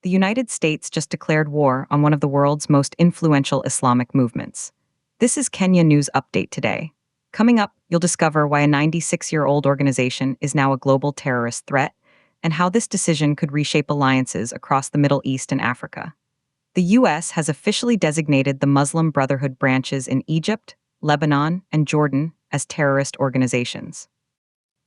The United States just declared war on one of the world's most influential Islamic movements. This is Kenya News Update today. Coming up, you'll discover why a 96-year-old organization is now a global terrorist threat and how this decision could reshape alliances across the Middle East and Africa. The U.S. has officially designated the Muslim Brotherhood branches in Egypt, Lebanon, and Jordan as terrorist organizations.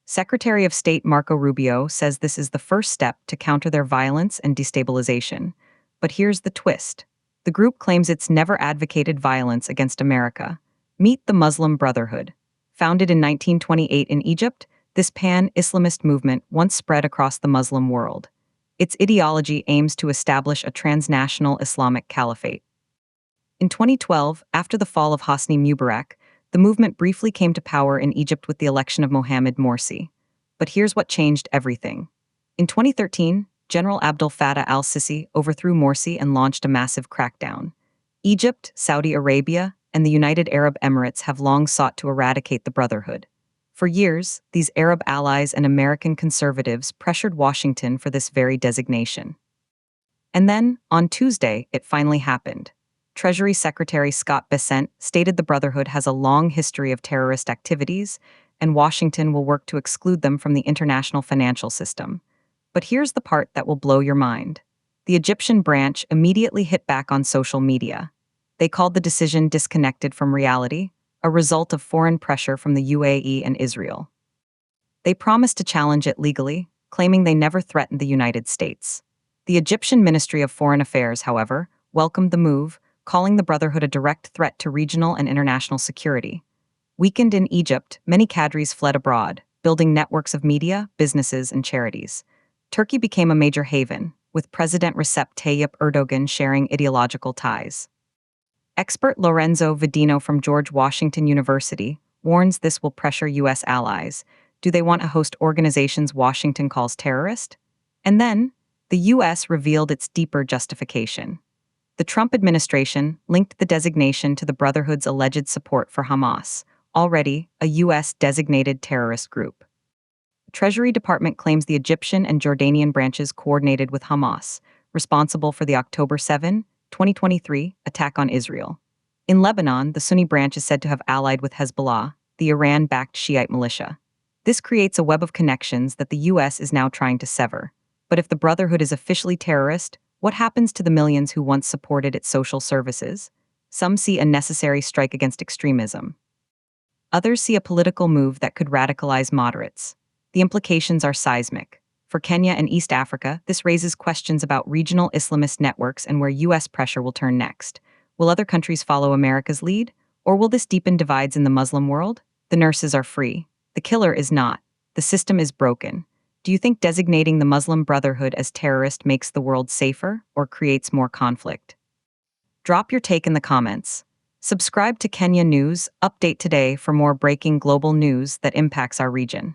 Secretary of State Marco Rubio says this is the first step to counter their violence and destabilization. But here's the twist. The group claims it's never advocated violence against America. Meet the Muslim Brotherhood. Founded in 1928 in Egypt, this pan-Islamist movement once spread across the Muslim world. Its ideology aims to establish a transnational Islamic caliphate. In 2012, after the fall of Hosni Mubarak, the movement briefly came to power in Egypt with the election of Mohamed Morsi. But here's what changed everything. In 2013, General Abdel Fattah al-Sisi overthrew Morsi and launched a massive crackdown. Egypt, Saudi Arabia, and the United Arab Emirates have long sought to eradicate the Brotherhood. For years, these Arab allies and American conservatives pressured Washington for this very designation. And then, on Tuesday, it finally happened. Treasury Secretary Scott Bessent stated the Brotherhood has a long history of terrorist activities, and Washington will work to exclude them from the international financial system. But here's the part that will blow your mind. The Egyptian branch immediately hit back on social media. They called the decision disconnected from reality, a result of foreign pressure from the UAE and Israel. They promised to challenge it legally, claiming they never threatened the United States. The Egyptian Ministry of Foreign Affairs, however, welcomed the move, calling the Brotherhood a direct threat to regional and international security. Weakened in Egypt, many cadres fled abroad, building networks of media, businesses, and charities. Turkey became a major haven, with President Recep Tayyip Erdogan sharing ideological ties. Expert Lorenzo Vidino from George Washington University warns this will pressure U.S. allies. Do they want to host organizations Washington calls terrorist? And then, the U.S. revealed its deeper justification. The Trump administration linked the designation to the Brotherhood's alleged support for Hamas, already a U.S.-designated terrorist group. The Treasury Department claims the Egyptian and Jordanian branches coordinated with Hamas, responsible for the October 7, 2023 attack on Israel. In Lebanon, the Sunni branch is said to have allied with Hezbollah, the Iran-backed Shiite militia. This creates a web of connections that the U.S. is now trying to sever. But if the Brotherhood is officially terrorist, what happens to the millions who once supported its social services? Some see a necessary strike against extremism. Others see a political move that could radicalize moderates. The implications are seismic. For Kenya and East Africa, this raises questions about regional Islamist networks and where U.S. pressure will turn next. Will other countries follow America's lead? Or will this deepen divides in the Muslim world? The nurses are free. The killer is not. The system is broken. Do you think designating the Muslim Brotherhood as terrorist makes the world safer or creates more conflict? Drop your take in the comments. Subscribe to Kenya News Update today for more breaking global news that impacts our region.